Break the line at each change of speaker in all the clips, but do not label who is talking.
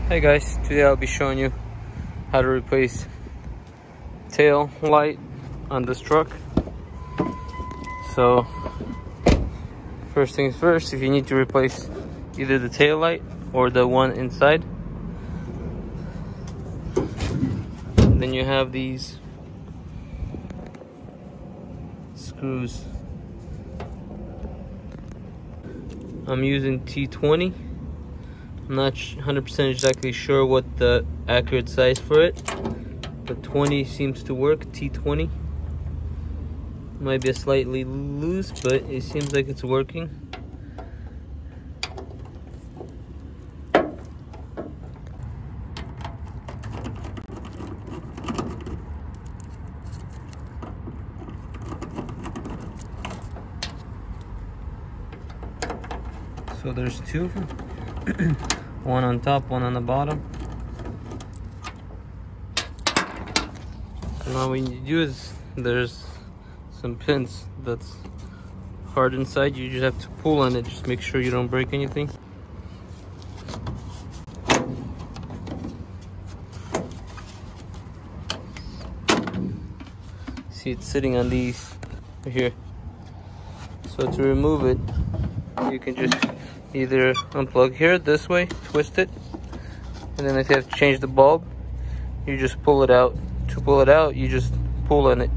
Hey guys, today I'll be showing you how to replace tail light on this truck. So first things first, if you need to replace either the tail light or the one inside, then you have these screws. I'm using T20. I'm not 100% exactly sure what the accurate size for it, but 20 seems to work. T20 might be slightly loose, but it seems like it's working. So there's two of them. One on top, one on the bottom. Now what you do is there's some pins that's hard inside. You just have to pull on it. Just make sure you don't break anything. See, it's sitting on these right here. So to remove it, you can just either unplug here this way, twist it, and then if you have to change the bulb, you just pull it out. To pull it out, you just pull on it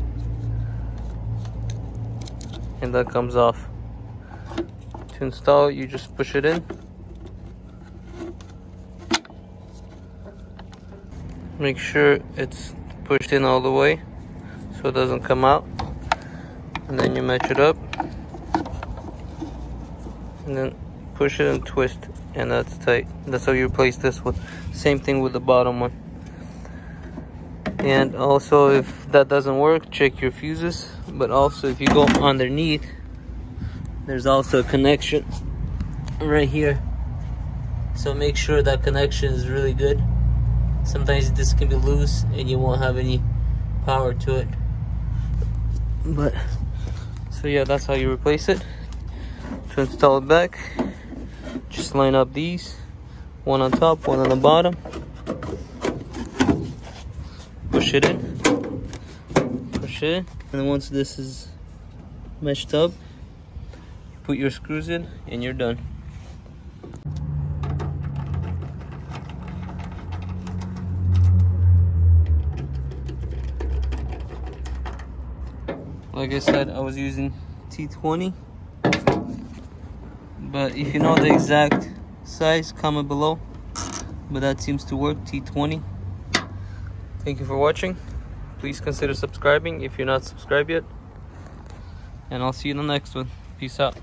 and that comes off. To install it, you just push it in. Make sure it's pushed in all the way so it doesn't come out, and then you match it up and then push it and twist, and that's tight. That's how you replace this one. Same thing with the bottom one. And also, if that doesn't work, check your fuses. But also, if you go underneath, there's also a connection right here, so make sure that connection is really good. Sometimes this can be loose and you won't have any power to it. But so yeah, that's how you replace it. To install it back, just line up these, one on top, one on the bottom, push it in, and then once this is meshed up, put your screws in and you're done. Like I said, I was using T20. But if you know the exact size, comment below. But that seems to work, T20. Thank you for watching. Please consider subscribing if you're not subscribed yet. And I'll see you in the next one. Peace out.